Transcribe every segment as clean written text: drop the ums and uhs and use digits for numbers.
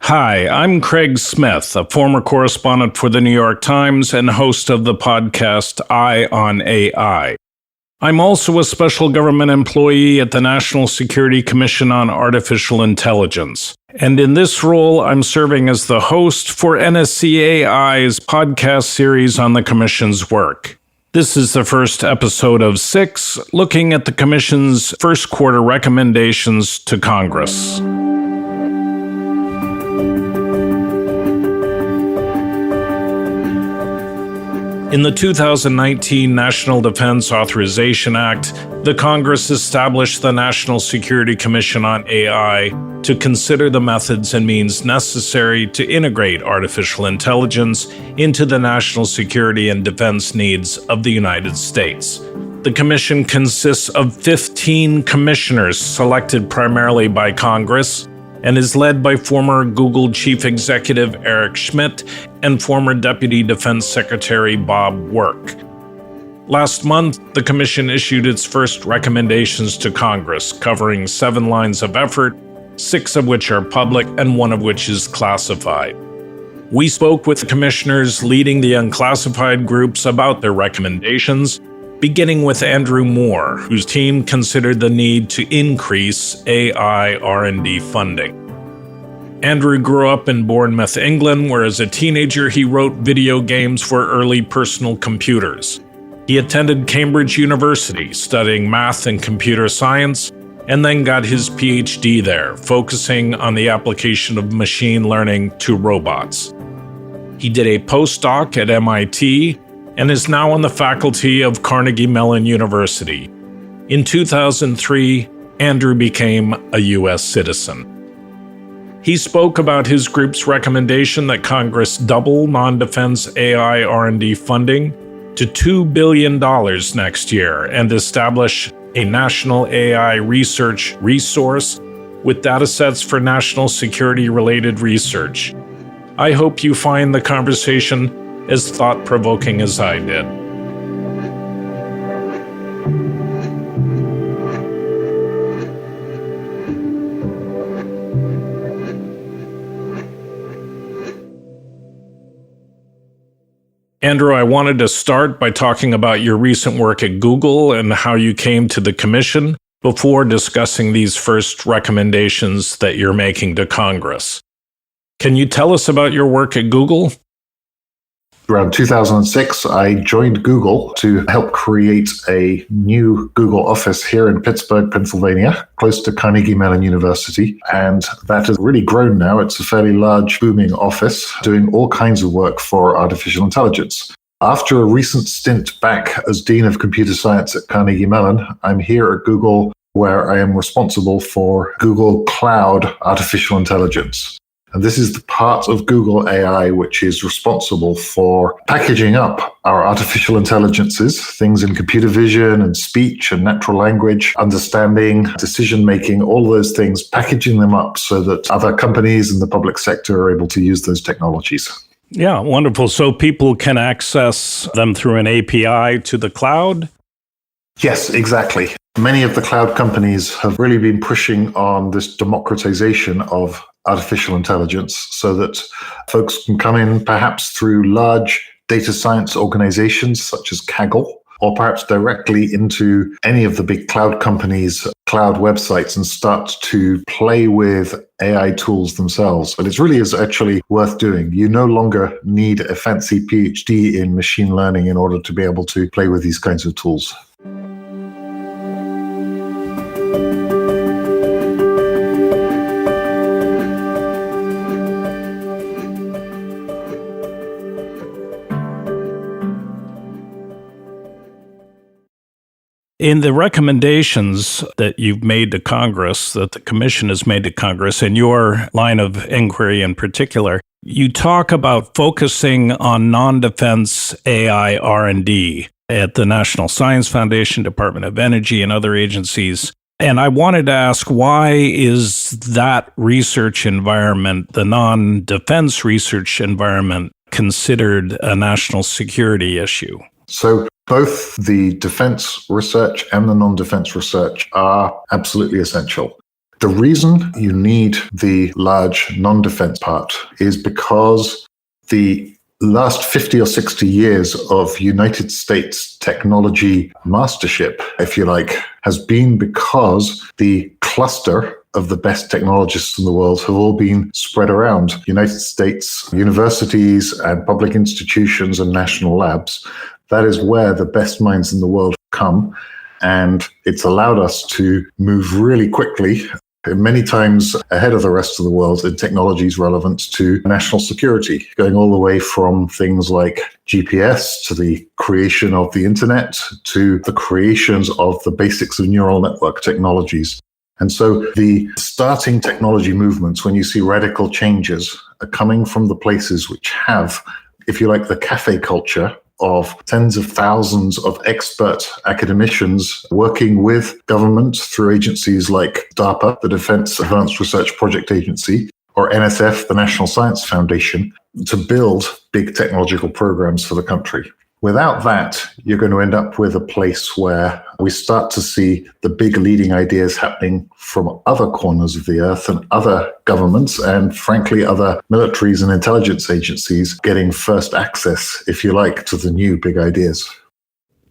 Hi, I'm Craig Smith, a former correspondent for the New York Times and host of the podcast Eye on AI. I'm also a special government employee at the National Security Commission on Artificial Intelligence. And in this role, I'm serving as the host for NSCAI's podcast series on the Commission's work. This is the first episode of 6, looking at the Commission's first quarter recommendations to Congress. In the 2019 National Defense Authorization Act, the Congress established the National Security Commission on AI to consider the methods and means necessary to integrate artificial intelligence into the national security and defense needs of the United States. The commission consists of 15 commissioners selected primarily by Congress, and is led by former Google Chief Executive Eric Schmidt and former Deputy Defense Secretary Bob Work. Last month, the Commission issued its first recommendations to Congress, covering 7 lines of effort, 6 of which are public and 1 of which is classified. We spoke with the commissioners leading the unclassified groups about their recommendations, beginning with Andrew Moore, whose team considered the need to increase AI R&D funding. Andrew grew up in Bournemouth, England, where as a teenager he wrote video games for early personal computers. He attended Cambridge University, studying math and computer science, and then got his PhD there, focusing on the application of machine learning to robots. He did a postdoc at MIT, and is now on the faculty of Carnegie Mellon University. In 2003, Andrew became a U.S. citizen. He spoke about his group's recommendation that Congress double non-defense AI R&D funding to $2 billion next year and establish a national AI research resource with datasets for national security-related research. I hope you find the conversation as thought-provoking as I did. Andrew, I wanted to start by talking about your recent work at Google and how you came to the Commission before discussing these first recommendations that you're making to Congress. Can you tell us about your work at Google? Around 2006, I joined Google to help create a new Google office here in Pittsburgh, Pennsylvania, close to Carnegie Mellon University. And that has really grown now. It's a fairly large, booming office doing all kinds of work for artificial intelligence. After a recent stint back as Dean of Computer Science at Carnegie Mellon, I'm here at Google, where I am responsible for Google Cloud Artificial Intelligence. And this is the part of Google AI which is responsible for packaging up our artificial intelligences, things in computer vision and speech and natural language, understanding, decision-making, all those things, packaging them up so that other companies in the public sector are able to use those technologies. Yeah, wonderful. So people can access them through an API to the cloud? Yes, exactly. Many of the cloud companies have really been pushing on this democratization of artificial intelligence so that folks can come in perhaps through large data science organizations such as Kaggle, or perhaps directly into any of the big cloud companies' cloud websites and start to play with AI tools themselves. But it really is actually worth doing. You no longer need a fancy PhD in machine learning in order to be able to play with these kinds of tools. In the recommendations that you've made to Congress, that the Commission has made to Congress, in your line of inquiry in particular, you talk about focusing on non-defense AI R&D at the National Science Foundation, Department of Energy, and other agencies. And I wanted to ask, why is that research environment, the non-defense research environment, considered a national security issue? So both the defense research and the non-defense research are absolutely essential. The reason you need the large non-defense part is because the last 50 or 60 years of United States technology mastership, if you like, has been because the cluster of the best technologists in the world have all been spread around United States universities and public institutions and national labs. That is where the best minds in the world come. And it's allowed us to move really quickly, many times ahead of the rest of the world in technologies relevant to national security, going all the way from things like GPS to the creation of the internet to the creations of the basics of neural network technologies. And so the starting technology movements, when you see radical changes, are coming from the places which have, if you like, the cafe culture of tens of thousands of expert academicians working with government through agencies like DARPA, the Defense Advanced Research Project Agency, or NSF, the National Science Foundation, to build big technological programs for the country. Without that, you're going to end up with a place where we start to see the big leading ideas happening from other corners of the earth and other governments and, frankly, other militaries and intelligence agencies getting first access, if you like, to the new big ideas.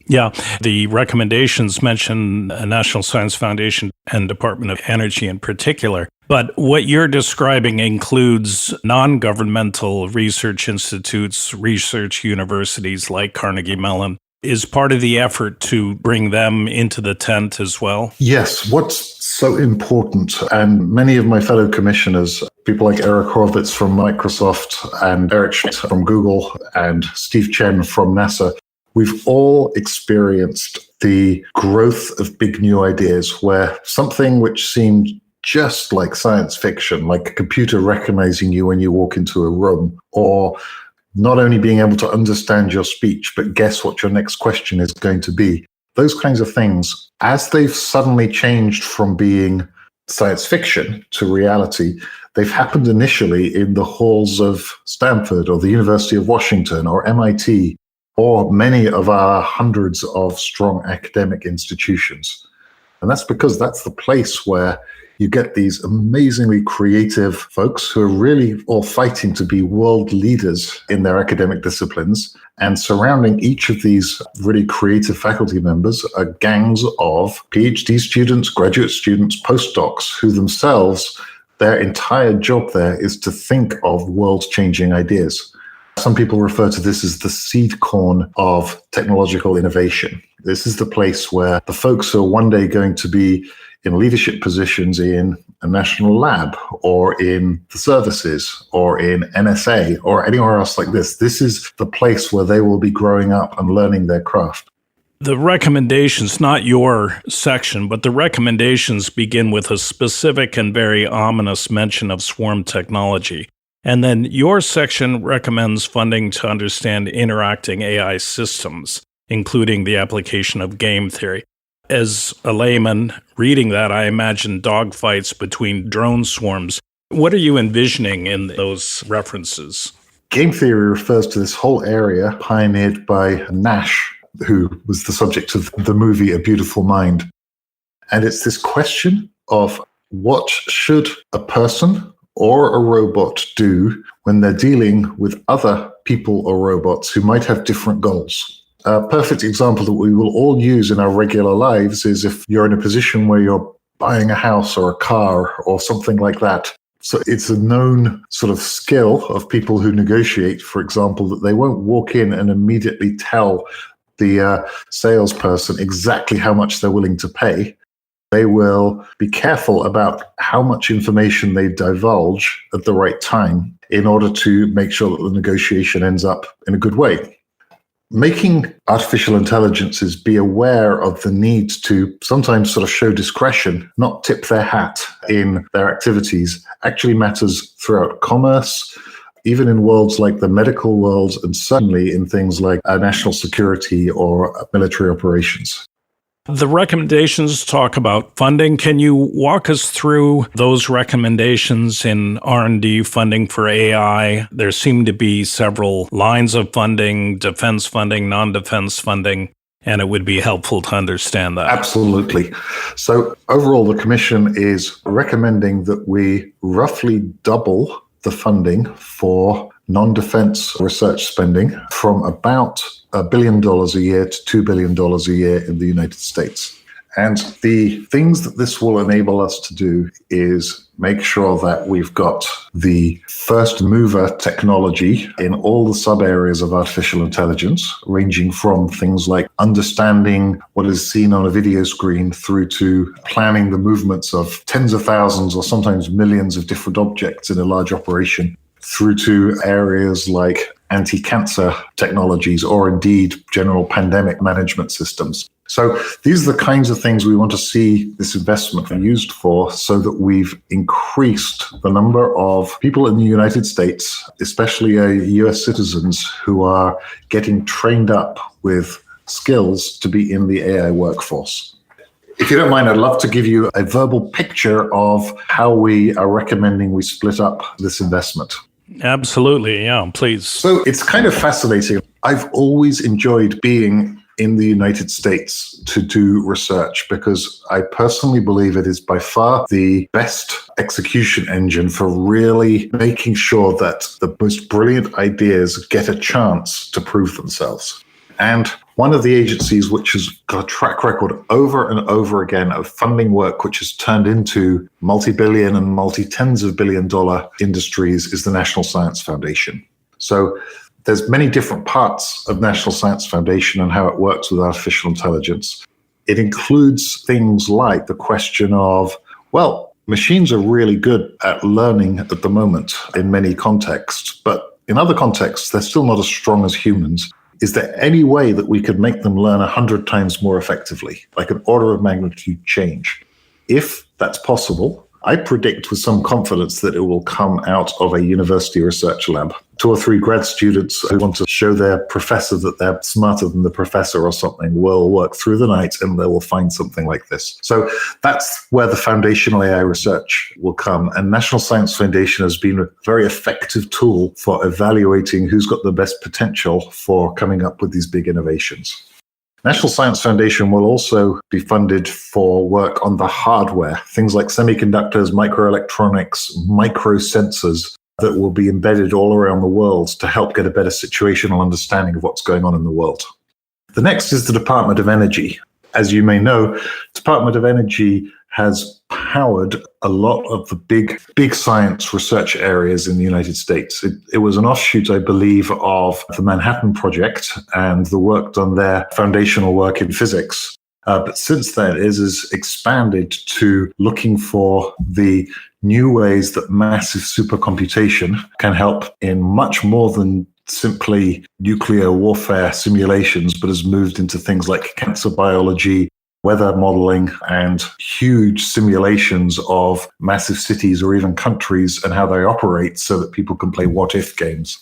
Yeah, the recommendations mention National Science Foundation and Department of Energy in particular. But what you're describing includes non-governmental research institutes, research universities like Carnegie Mellon. Is part of the effort to bring them into the tent as well? Yes. What's so important, and many of my fellow commissioners, people like Eric Horowitz from Microsoft and Eric Schmidt from Google and Steve Chen from NASA, we've all experienced the growth of big new ideas where something which seemed just like science fiction, like a computer recognizing you when you walk into a room, or not only being able to understand your speech, but guess what your next question is going to be. Those kinds of things, as they've suddenly changed from being science fiction to reality, they've happened initially in the halls of Stanford or the University of Washington or MIT, or many of our hundreds of strong academic institutions. And that's because that's the place where you get these amazingly creative folks who are really all fighting to be world leaders in their academic disciplines. And surrounding each of these really creative faculty members are gangs of PhD students, graduate students, postdocs, who themselves, their entire job there is to think of world-changing ideas. Some people refer to this as the seed corn of technological innovation. This is the place where the folks who are one day going to be in leadership positions in a national lab or in the services or in NSA or anywhere else like this. This is the place where they will be growing up and learning their craft. The recommendations, not your section, but the recommendations begin with a specific and very ominous mention of swarm technology. And then your section recommends funding to understand interacting AI systems, including the application of game theory. As a layman reading that, I imagine dogfights between drone swarms. What are you envisioning in those references? Game theory refers to this whole area pioneered by Nash, who was the subject of the movie A Beautiful Mind. And it's this question of what should a person or a robot do when they're dealing with other people or robots who might have different goals. A perfect example that we will all use in our regular lives is if you're in a position where you're buying a house or a car or something like that. So it's a known sort of skill of people who negotiate, for example, that they won't walk in and immediately tell the salesperson exactly how much they're willing to pay. They will be careful about how much information they divulge at the right time in order to make sure that the negotiation ends up in a good way. Making artificial intelligences be aware of the need to sometimes sort of show discretion, not tip their hat in their activities, actually matters throughout commerce, even in worlds like the medical world, and certainly in things like national security or military operations. The recommendations talk about funding. Can you walk us through those recommendations in R&D funding for AI? There seem to be several lines of funding, defense funding, non-defense funding. And it would be helpful to understand that. Absolutely. So overall, the Commission is recommending that we roughly double the funding for non-defense research spending from about $1 billion a year to $2 billion a year in the United States. And the things that this will enable us to do is make sure that we've got the first mover technology in all the sub areas of artificial intelligence, ranging from things like understanding what is seen on a video screen through to planning the movements of tens of thousands or sometimes millions of different objects in a large operation, through to areas like anti-cancer technologies or indeed general pandemic management systems. So these are the kinds of things we want to see this investment used for, so that we've increased the number of people in the United States, especially US citizens, who are getting trained up with skills to be in the AI workforce. If you don't mind, I'd love to give you a verbal picture of how we are recommending we split up this investment. Absolutely, yeah, please. So it's kind of fascinating. I've always enjoyed being in the United States to do research, because I personally believe it is by far the best execution engine for really making sure that the most brilliant ideas get a chance to prove themselves. And one of the agencies which has got a track record over and over again of funding work which has turned into multi-billion and multi-tens of billion-dollar industries is the National Science Foundation. So there's many different parts of National Science Foundation and how it works with artificial intelligence. It includes things like the question of, well, machines are really good at learning at the moment in many contexts, but in other contexts, they're still not as strong as humans. Is there any way that we could make them learn 100 times more effectively, like an order of magnitude change? If that's possible, I predict with some confidence that it will come out of a university research lab. 2 or 3 grad students who want to show their professor that they're smarter than the professor or something will work through the night and they will find something like this. So that's where the foundational AI research will come. And National Science Foundation has been a very effective tool for evaluating who's got the best potential for coming up with these big innovations. National Science Foundation will also be funded for work on the hardware, things like semiconductors, microelectronics, microsensors that will be embedded all around the world to help get a better situational understanding of what's going on in the world. The next is the Department of Energy. As you may know, Department of Energy has powered a lot of the big science research areas in the United States. It was an offshoot, I believe, of the Manhattan Project and the work done there, foundational work in physics. But since then, it has expanded to looking for the new ways that massive supercomputation can help in much more than simply nuclear warfare simulations, but has moved into things like cancer biology, weather modeling, and huge simulations of massive cities or even countries and how they operate so that people can play what-if games.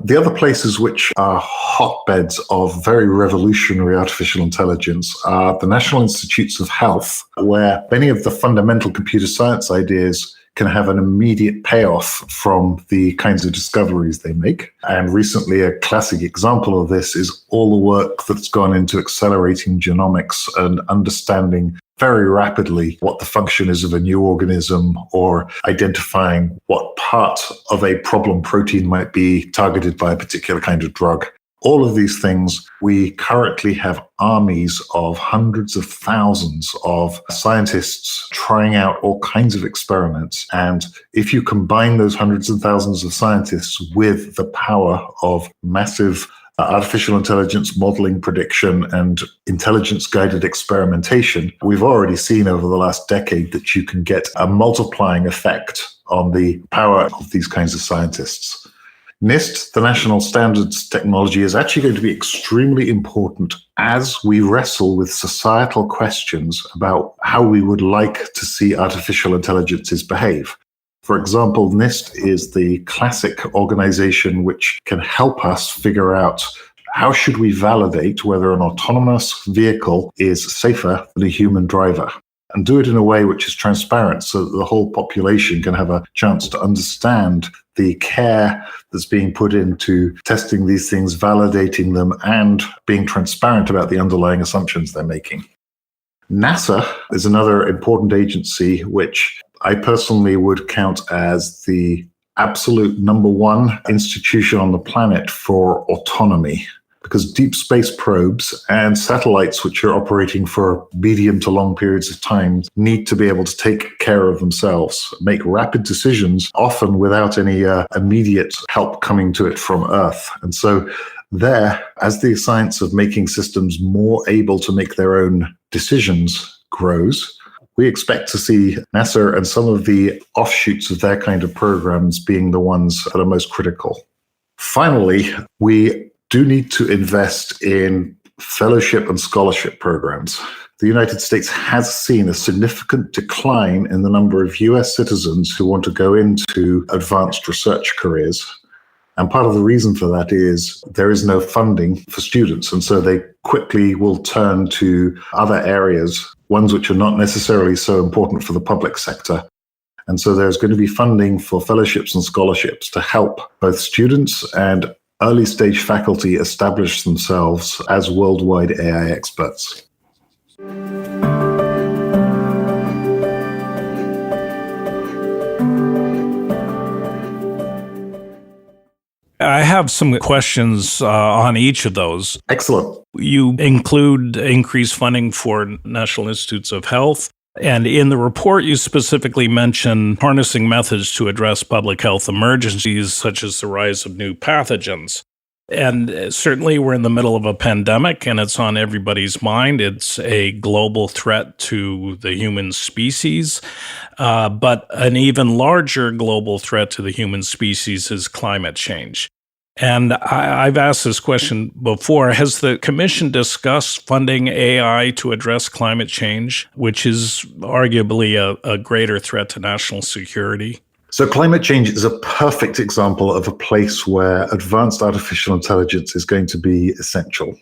The other places which are hotbeds of very revolutionary artificial intelligence are the National Institutes of Health, where many of the fundamental computer science ideas can have an immediate payoff from the kinds of discoveries they make. And recently, a classic example of this is all the work that's gone into accelerating genomics and understanding very rapidly what the function is of a new organism, or identifying what part of a problem protein might be targeted by a particular kind of drug. All of these things, we currently have armies of hundreds of thousands of scientists trying out all kinds of experiments. And if you combine those hundreds of thousands of scientists with the power of massive artificial intelligence modeling, prediction, and intelligence-guided experimentation, we've already seen over the last decade that you can get a multiplying effect on the power of these kinds of scientists. NIST, the National Standards Technology, is actually going to be extremely important as we wrestle with societal questions about how we would like to see artificial intelligences behave. For example, NIST is the classic organization which can help us figure out how should we validate whether an autonomous vehicle is safer than a human driver, and do it in a way which is transparent so that the whole population can have a chance to understand the care that's being put into testing these things, validating them, and being transparent about the underlying assumptions they're making. NASA is another important agency which I personally would count as the absolute number one institution on the planet for autonomy, because deep space probes and satellites which are operating for medium to long periods of time need to be able to take care of themselves, make rapid decisions, often without any immediate help coming to it from Earth. And so there, as the science of making systems more able to make their own decisions grows, we expect to see NASA and some of the offshoots of their kind of programs being the ones that are most critical. Finally, we do need to invest in fellowship and scholarship programs. The United States has seen a significant decline in the number of US citizens who want to go into advanced research careers. And part of the reason for that is there is no funding for students. And so they quickly will turn to other areas, ones which are not necessarily so important for the public sector. And so there's going to be funding for fellowships and scholarships to help both students and early stage faculty establish themselves as worldwide AI experts. I have some questions on each of those. Excellent. You include increased funding for National Institutes of Health. And in the report, you specifically mention harnessing methods to address public health emergencies, such as the rise of new pathogens. And certainly we're in the middle of a pandemic, and it's on everybody's mind. It's a global threat to the human species. But an even larger global threat to the human species is climate change. And I've asked this question before. Has the Commission discussed funding AI to address climate change, which is arguably a greater threat to national security? So climate change is a perfect example of a place where advanced artificial intelligence is going to be essential.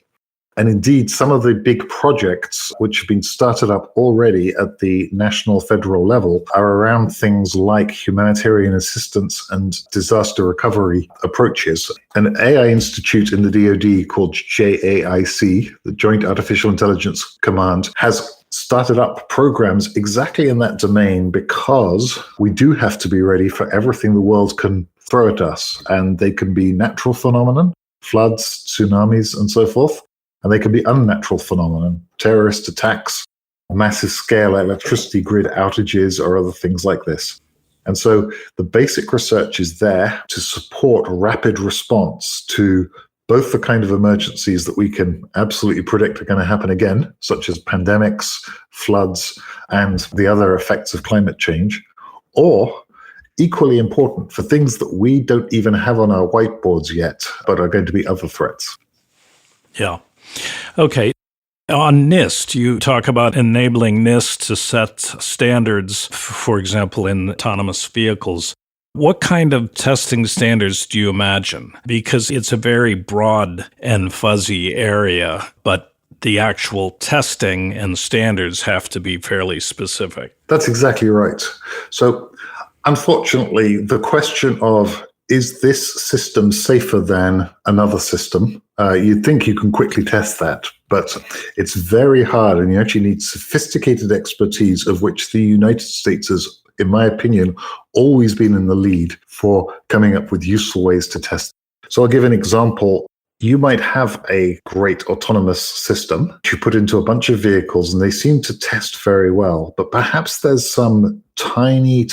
And indeed, some of the big projects which have been started up already at the national federal level are around things like humanitarian assistance and disaster recovery approaches. An AI institute in the DoD called JAIC, the Joint Artificial Intelligence Command, has started up programs exactly in that domain because we do have to be ready for everything the world can throw at us. And they can be natural phenomenon, floods, tsunamis, and so forth. And they can be unnatural phenomenon, terrorist attacks, massive scale electricity grid outages, or other things like this. And so the basic research is there to support rapid response to both the kind of emergencies that we can absolutely predict are going to happen again, such as pandemics, floods, and the other effects of climate change, or equally important for things that we don't even have on our whiteboards yet, but are going to be other threats. Yeah. Okay. On NIST, you talk about enabling NIST to set standards, for example, in autonomous vehicles. What kind of testing standards do you imagine? Because it's a very broad and fuzzy area, but the actual testing and standards have to be fairly specific. That's exactly right. So, unfortunately, the question of is this system safer than another system? You'd think you can quickly test that, but it's very hard, and you actually need sophisticated expertise, of which the United States has, in my opinion, always been in the lead for coming up with useful ways to test. So I'll give an example. You might have a great autonomous system that you put into a bunch of vehicles, and they seem to test very well. But perhaps there's some tiny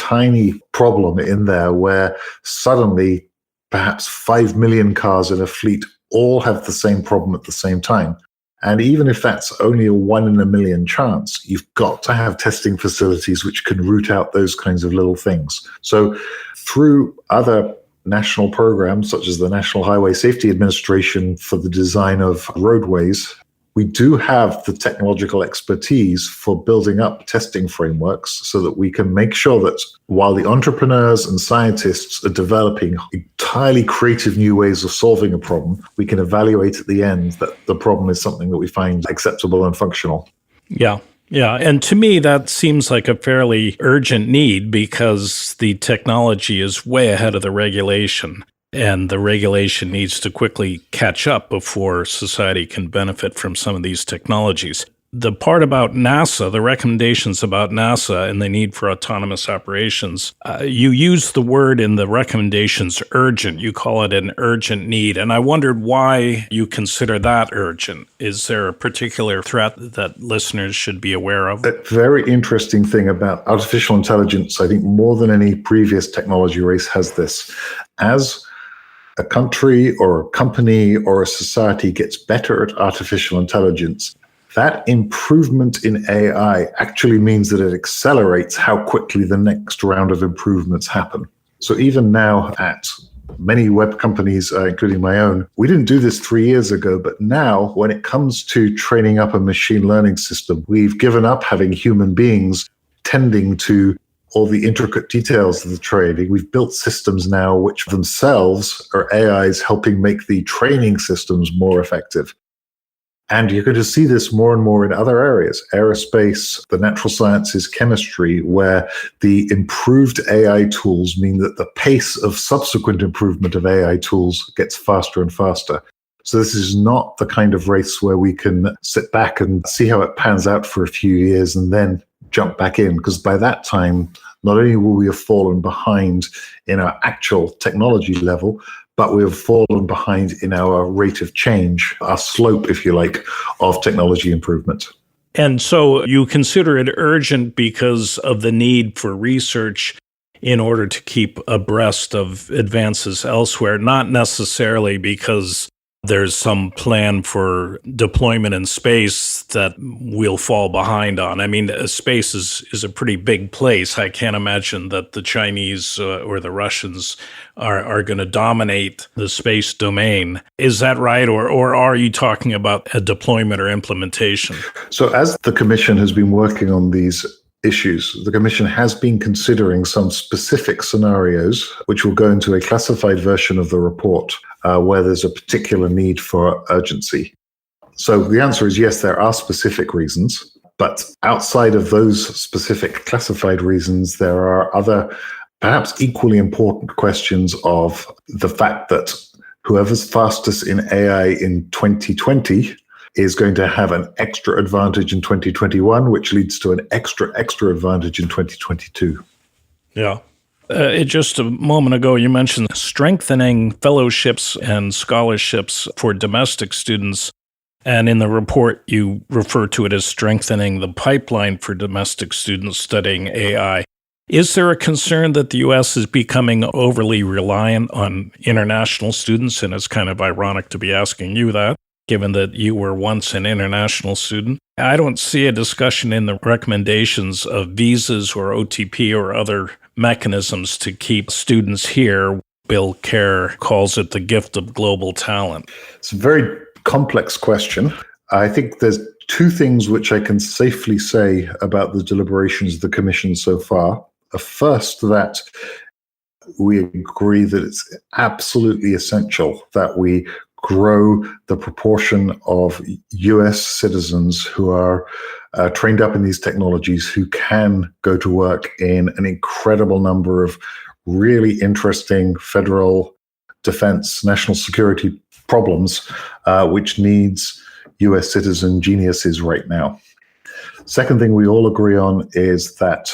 problem in there where suddenly perhaps 5 million cars in a fleet all have the same problem at the same time. And even if that's only a 1 in a million chance, you've got to have testing facilities which can root out those kinds of little things. So through other national programs, such as the National Highway Safety Administration for the design of roadways, we do have the technological expertise for building up testing frameworks so that we can make sure that while the entrepreneurs and scientists are developing entirely creative new ways of solving a problem, we can evaluate at the end that the problem is something that we find acceptable and functional. Yeah. Yeah, and to me, that seems like a fairly urgent need because the technology is way ahead of the regulation, and the regulation needs to quickly catch up before society can benefit from some of these technologies. The part about NASA, the recommendations about NASA and the need for autonomous operations, you use the word in the recommendations urgent. You call it an urgent need. And I wondered why you consider that urgent. Is there a particular threat that listeners should be aware of? A very interesting thing about artificial intelligence, I think more than any previous technology race has this. As a country or a company or a society gets better at artificial intelligence, that improvement in AI actually means that it accelerates how quickly the next round of improvements happen. So even now at many web companies, including my own, we didn't do this 3 years ago, but now when it comes to training up a machine learning system, we've given up having human beings tending to all the intricate details of the training. We've built systems now which themselves are AIs helping make the training systems more effective. And you're going to see this more and more in other areas, aerospace, the natural sciences, chemistry, where the improved AI tools mean that the pace of subsequent improvement of AI tools gets faster and faster. So this is not the kind of race where we can sit back and see how it pans out for a few years and then jump back in, because by that time, not only will we have fallen behind in our actual technology level, but we have fallen behind in our rate of change, our slope, if you like, of technology improvement. And so you consider it urgent because of the need for research in order to keep abreast of advances elsewhere, not necessarily because there's some plan for deployment in space that we'll fall behind on. I mean, space is a pretty big place. I can't imagine that the Chinese or the Russians are going to dominate the space domain. Is that right? Or are you talking about a deployment or implementation? So as the Commission has been working on these issues, the Commission has been considering some specific scenarios, which will go into a classified version of the report, where there's a particular need for urgency. So the answer is yes, there are specific reasons, but outside of those specific classified reasons, there are other, perhaps equally important questions of the fact that whoever's fastest in AI in 2020 is going to have an extra advantage in 2021, which leads to an extra advantage in 2022. Yeah. Just a moment ago, you mentioned strengthening fellowships and scholarships for domestic students. And in the report, you refer to it as strengthening the pipeline for domestic students studying AI. Is there a concern that the U.S. is becoming overly reliant on international students? And it's kind of ironic to be asking you that, given that you were once an international student. I don't see a discussion in the recommendations of visas or OTP or other mechanisms to keep students here. Bill Kerr calls it the gift of global talent. It's a very complex question. I think there's two things which I can safely say about the deliberations of the Commission so far. First, that we agree that it's absolutely essential that we grow the proportion of US citizens who are trained up in these technologies, who can go to work in an incredible number of really interesting federal defense, national security problems, which needs US citizen geniuses right now. Second thing we all agree on is that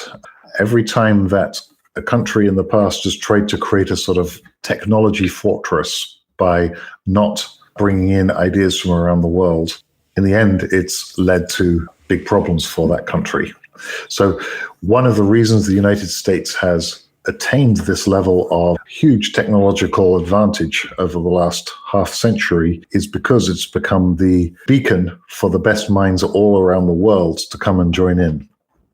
every time that a country in the past has tried to create a sort of technology fortress by not bringing in ideas from around the world, in the end, it's led to big problems for that country. So one of the reasons the United States has attained this level of huge technological advantage over the last half century is because it's become the beacon for the best minds all around the world to come and join in.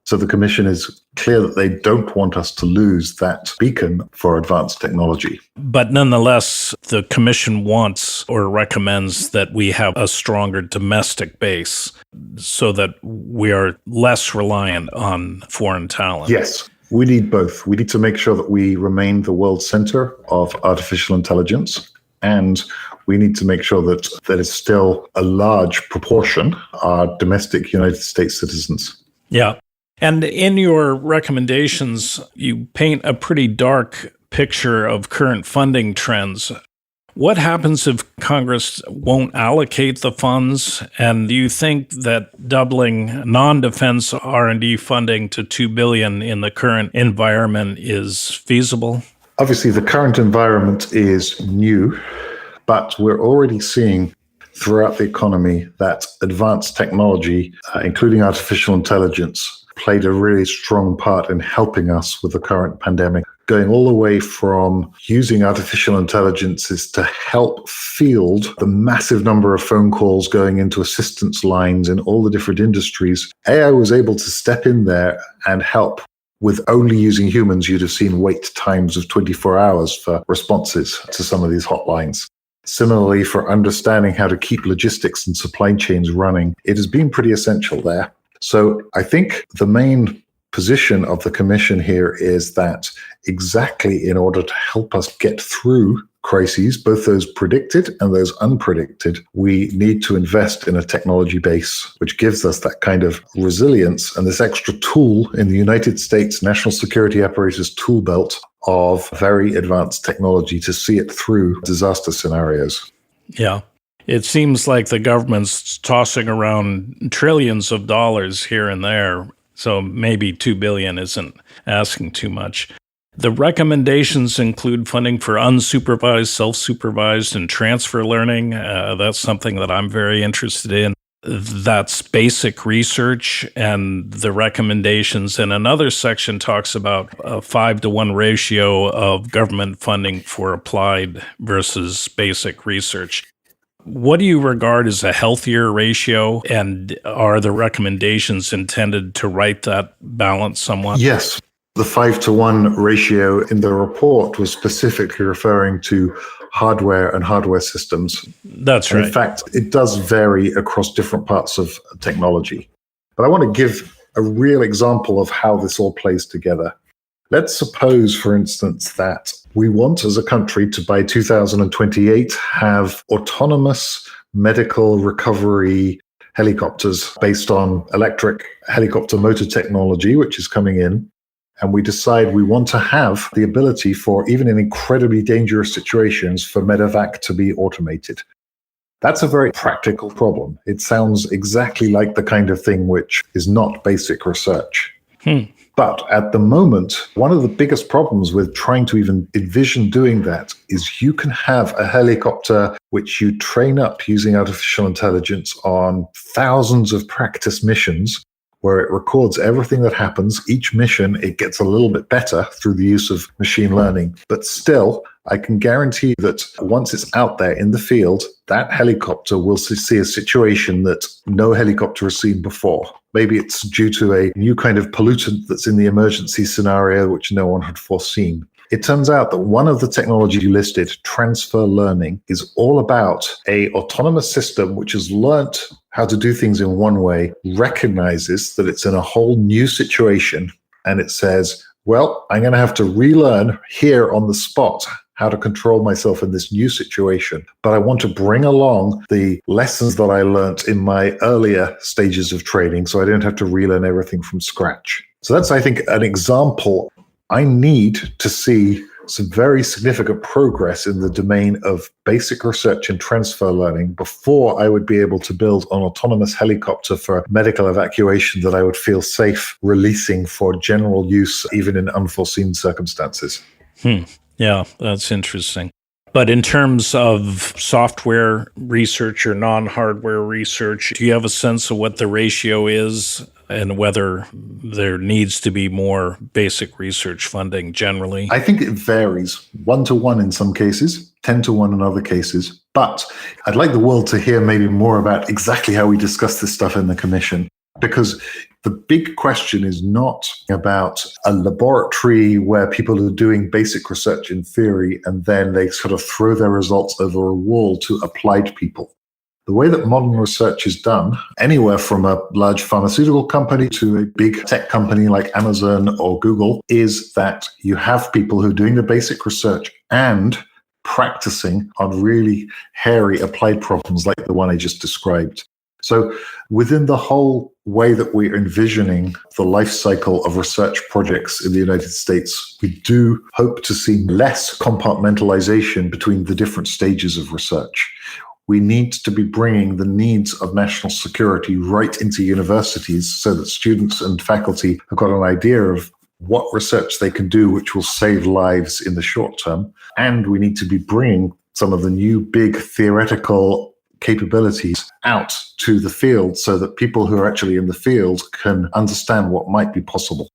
So the Commission is clear that they don't want us to lose that beacon for advanced technology. But nonetheless, the Commission wants or recommends that we have a stronger domestic base so that we are less reliant on foreign talent. Yes, we need both. We need to make sure that we remain the world center of artificial intelligence, and we need to make sure that there is still a large proportion are domestic United States citizens. Yeah. And in your recommendations, you paint a pretty dark picture of current funding trends. What happens if Congress won't allocate the funds? And do you think that doubling non-defense R&D funding to $2 billion in the current environment is feasible? Obviously, the current environment is new, but we're already seeing throughout the economy that advanced technology, including artificial intelligence, played a really strong part in helping us with the current pandemic, going all the way from using artificial intelligences to help field the massive number of phone calls going into assistance lines in all the different industries. AI was able to step in there and help. With only using humans, you'd have seen wait times of 24 hours for responses to some of these hotlines. Similarly, for understanding how to keep logistics and supply chains running, it has been pretty essential there. So I think the main position of the Commission here is that exactly in order to help us get through crises, both those predicted and those unpredicted, we need to invest in a technology base which gives us that kind of resilience and this extra tool in the United States national security apparatus tool belt of very advanced technology to see it through disaster scenarios. Yeah. It seems like the government's tossing around trillions of dollars here and there, so maybe $2 billion isn't asking too much. The recommendations include funding for unsupervised, self-supervised, and transfer learning. That's something that I'm very interested in. That's basic research, and the recommendations in another section talks about a 5-to-1 ratio of government funding for applied versus basic research. What do you regard as a healthier ratio, and are the recommendations intended to right that balance somewhat? Yes. The 5-to-1 ratio in the report was specifically referring to hardware and hardware systems. That's right. In fact, it does vary across different parts of technology. But I want to give a real example of how this all plays together. Let's suppose, for instance, that we want as a country to, by 2028, have autonomous medical recovery helicopters based on electric helicopter motor technology, which is coming in. And we decide we want to have the ability for, even in incredibly dangerous situations, for medevac to be automated. That's a very practical problem. It sounds exactly like the kind of thing which is not basic research. But at the moment, one of the biggest problems with trying to even envision doing that is you can have a helicopter which you train up using artificial intelligence on thousands of practice missions where it records everything that happens. Each mission, it gets a little bit better through the use of machine learning. But still, I can guarantee that once it's out there in the field, that helicopter will see a situation that no helicopter has seen before. Maybe it's due to a new kind of pollutant that's in the emergency scenario, which no one had foreseen. It turns out that one of the technologies you listed, transfer learning, is all about a autonomous system which has learnt how to do things in one way, recognizes that it's in a whole new situation, and it says, well, I'm going to have to relearn here on the spot how to control myself in this new situation. But I want to bring along the lessons that I learnt in my earlier stages of training so I don't have to relearn everything from scratch. So that's, I think, an example. I need to see some very significant progress in the domain of basic research and transfer learning before I would be able to build an autonomous helicopter for medical evacuation that I would feel safe releasing for general use, even in unforeseen circumstances. Yeah, that's interesting. But in terms of software research or non-hardware research, do you have a sense of what the ratio is and whether there needs to be more basic research funding generally? I think it varies 1-to-1 in some cases, 10-to-1 in other cases. But I'd like the world to hear maybe more about exactly how we discuss this stuff in the Commission. Because the big question is not about a laboratory where people are doing basic research in theory and then they sort of throw their results over a wall to applied people. The way that modern research is done, anywhere from a large pharmaceutical company to a big tech company like Amazon or Google, is that you have people who are doing the basic research and practicing on really hairy applied problems like the one I just described. So within the whole way that we're envisioning the life cycle of research projects in the United States, we do hope to see less compartmentalization between the different stages of research. We need to be bringing the needs of national security right into universities so that students and faculty have got an idea of what research they can do which will save lives in the short term. And we need to be bringing some of the new big theoretical capabilities out to the field so that people who are actually in the field can understand what might be possible.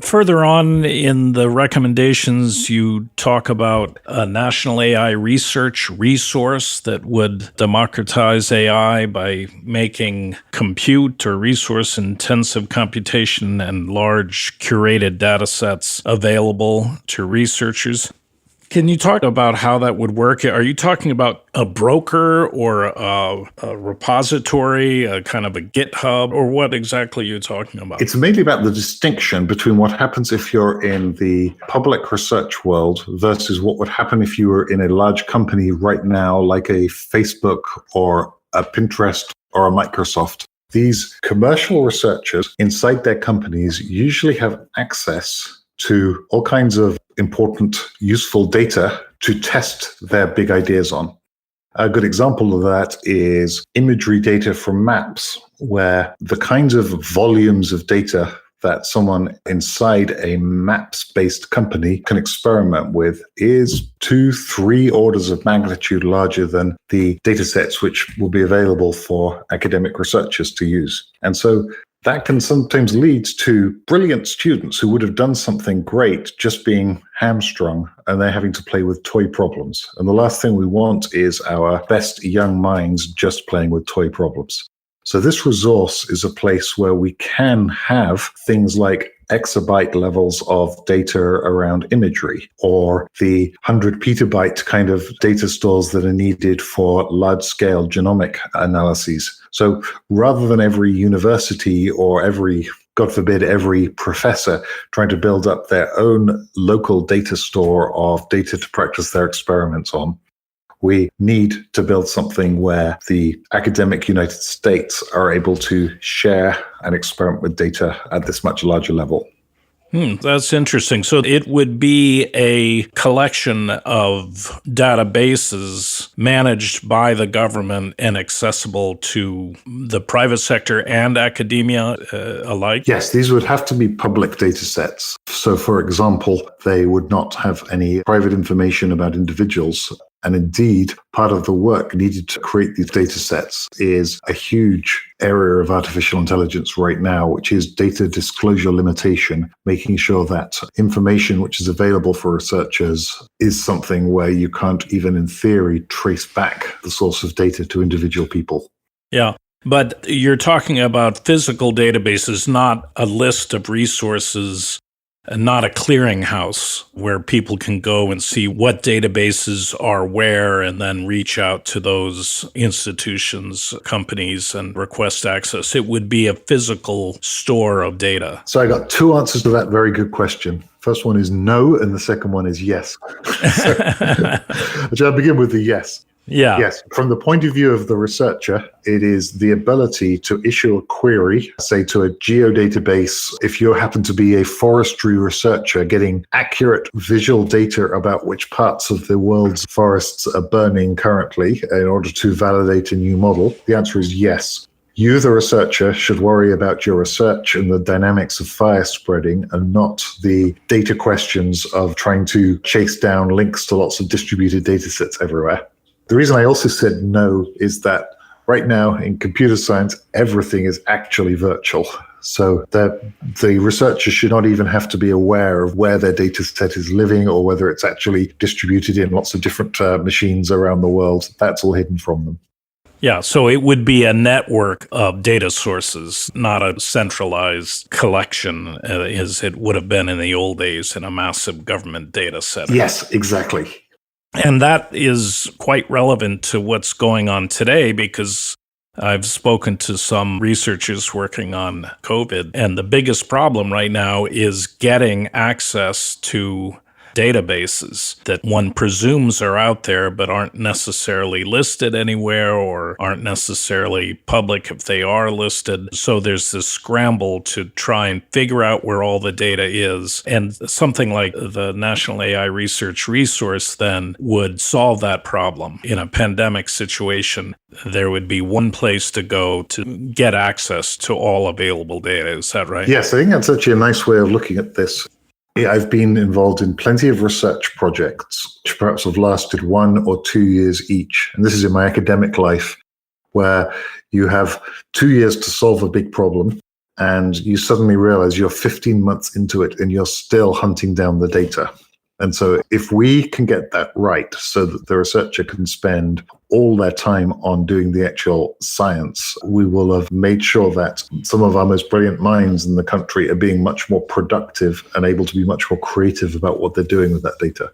Further on in the recommendations, you talk about a national AI research resource that would democratize AI by making compute or resource-intensive computation and large curated data sets available to researchers. Can you talk about how that would work? Are you talking about a broker or a repository, a kind of a GitHub, or what exactly are you talking about? It's mainly about the distinction between what happens if you're in the public research world versus what would happen if you were in a large company right now, like a Facebook or a Pinterest or a Microsoft. These commercial researchers inside their companies usually have access to all kinds of important, useful data to test their big ideas on. A good example of that is imagery data from maps, where the kinds of volumes of data that someone inside a maps-based company can experiment with is 2-3 orders of magnitude larger than the data sets which will be available for academic researchers to use. And so that can sometimes lead to brilliant students who would have done something great just being hamstrung, and they're having to play with toy problems. And the last thing we want is our best young minds just playing with toy problems. So this resource is a place where we can have things like exabyte levels of data around imagery, or the 100 petabyte kind of data stores that are needed for large-scale genomic analyses. So rather than every university or God forbid, every professor trying to build up their own local data store of data to practice their experiments on, we need to build something where the academic United States are able to share and experiment with data at this much larger level. That's interesting. So it would be a collection of databases managed by the government and accessible to the private sector and academia alike? Yes, these would have to be public data sets. So, for example, they would not have any private information about individuals. And indeed, part of the work needed to create these data sets is a huge area of artificial intelligence right now, which is data disclosure limitation, making sure that information which is available for researchers is something where you can't even in theory trace back the source of data to individual people. Yeah. But you're talking about physical databases, not a list of resources, not a clearinghouse where people can go and see what databases are where and then reach out to those institutions, companies, and request access. It would be a physical store of data. So I got two answers to that very good question. First one is no, and the second one is yes. So I'll begin with the yes. Yeah. Yes. From the point of view of the researcher, it is the ability to issue a query, say to a geodatabase. If you happen to be a forestry researcher, getting accurate visual data about which parts of the world's forests are burning currently in order to validate a new model, the answer is yes. You, the researcher, should worry about your research and the dynamics of fire spreading and not the data questions of trying to chase down links to lots of distributed data sets everywhere. The reason I also said no is that right now in computer science, everything is actually virtual. So the researchers should not even have to be aware of where their data set is living or whether it's actually distributed in lots of different machines around the world. That's all hidden from them. Yeah, so it would be a network of data sources, not a centralized collection as it would have been in the old days in a massive government data center. Yes, exactly. And that is quite relevant to what's going on today because I've spoken to some researchers working on COVID, and the biggest problem right now is getting access to databases that one presumes are out there but aren't necessarily listed anywhere or aren't necessarily public if they are listed. So there's this scramble to try and figure out where all the data is. And something like the National AI Research Resource then would solve that problem. In a pandemic situation, there would be one place to go to get access to all available data. Is that right? Yes, I think that's actually a nice way of looking at this. I've been involved in plenty of research projects, which perhaps have lasted 1 or 2 years each. And this is in my academic life, where you have 2 years to solve a big problem, and you suddenly realize you're 15 months into it and you're still hunting down the data. And so if we can get that right so that the researcher can spend all their time on doing the actual science, we will have made sure that some of our most brilliant minds in the country are being much more productive and able to be much more creative about what they're doing with that data.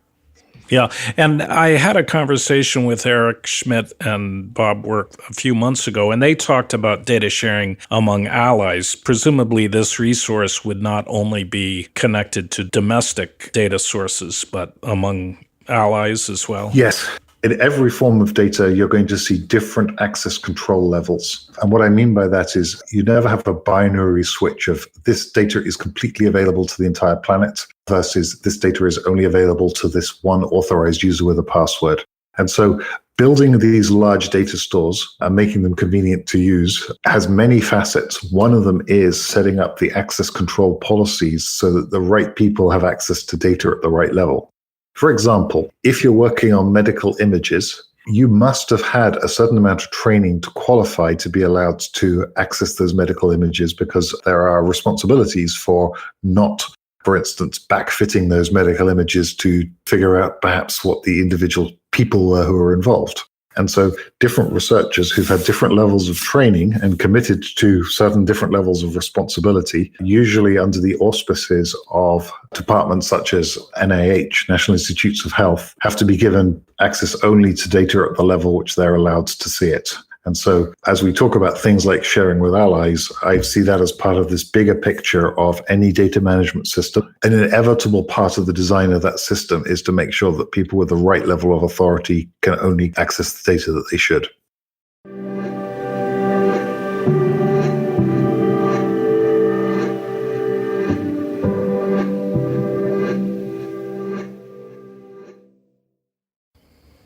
Yeah. And I had a conversation with Eric Schmidt and Bob Work a few months ago, and they talked about data sharing among allies. Presumably, this resource would not only be connected to domestic data sources, but among allies as well. Yes. In every form of data, you're going to see different access control levels. And what I mean by that is you never have a binary switch of this data is completely available to the entire planet versus this data is only available to this one authorized user with a password. And so building these large data stores and making them convenient to use has many facets. One of them is setting up the access control policies so that the right people have access to data at the right level. For example, if you're working on medical images, you must have had a certain amount of training to qualify to be allowed to access those medical images, because there are responsibilities for not, for instance, backfitting those medical images to figure out perhaps what the individual people were who were involved. And so different researchers who've had different levels of training and committed to certain different levels of responsibility, usually under the auspices of departments such as NIH, National Institutes of Health, have to be given access only to data at the level which they're allowed to see it. And so as we talk about things like sharing with allies, I see that as part of this bigger picture of any data management system. An inevitable part of the design of that system is to make sure that people with the right level of authority can only access the data that they should.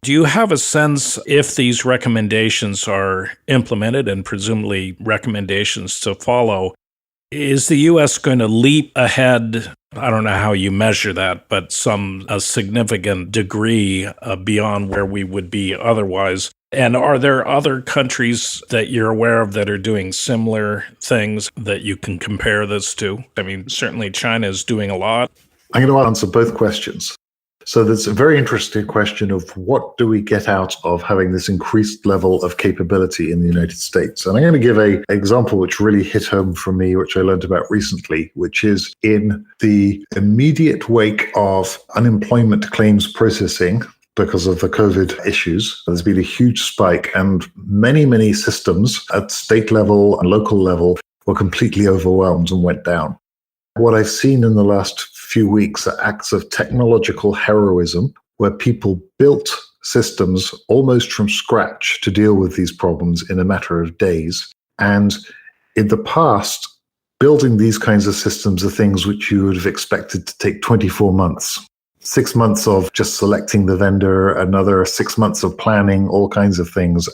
Do you have a sense if these recommendations are implemented, and presumably recommendations to follow, is the U.S. going to leap ahead? I don't know how you measure that, but a significant degree beyond where we would be otherwise. And are there other countries that you're aware of that are doing similar things that you can compare this to? I mean, certainly China is doing a lot. I'm going to answer both questions. So there's a very interesting question of what do we get out of having this increased level of capability in the United States? And I'm going to give an example which really hit home for me, which I learned about recently, which is in the immediate wake of unemployment claims processing because of the COVID issues. There's been a huge spike, and many systems at state level and local level were completely overwhelmed and went down. What I've seen in the last few weeks are acts of technological heroism where people built systems almost from scratch to deal with these problems in a matter of days. And in the past, building these kinds of systems are things which you would have expected to take 24 months. 6 months of just selecting the vendor, another 6 months of planning, all kinds of things.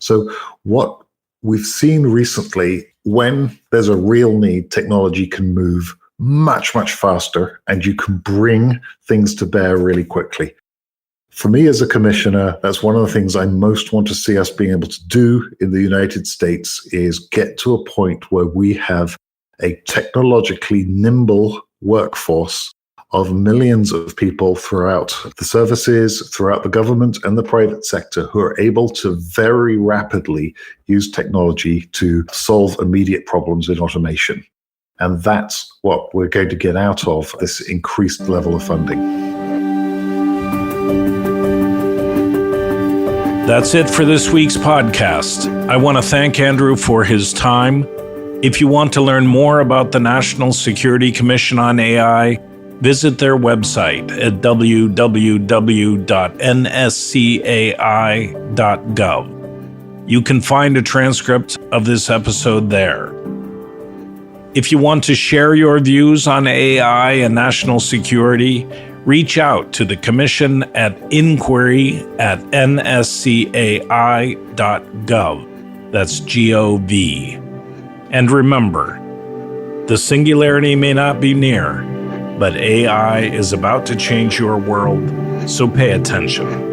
So what we've seen recently, when there's a real need, technology can move much faster, and you can bring things to bear really quickly. For me as a commissioner, that's one of the things I most want to see us being able to do in the United States is get to a point where we have a technologically nimble workforce of millions of people throughout the services, throughout the government and the private sector who are able to very rapidly use technology to solve immediate problems in automation. And that's what we're going to get out of this increased level of funding. That's it for this week's podcast. I want to thank Andrew for his time. If you want to learn more about the National Security Commission on AI, Visit their website at www.nscai.gov. You can find a transcript of this episode there. If you want to share your views on AI and national security, reach out to the Commission at inquiry@nscai.gov. That's G-O-V. And remember, the singularity may not be near, but AI is about to change your world, so pay attention.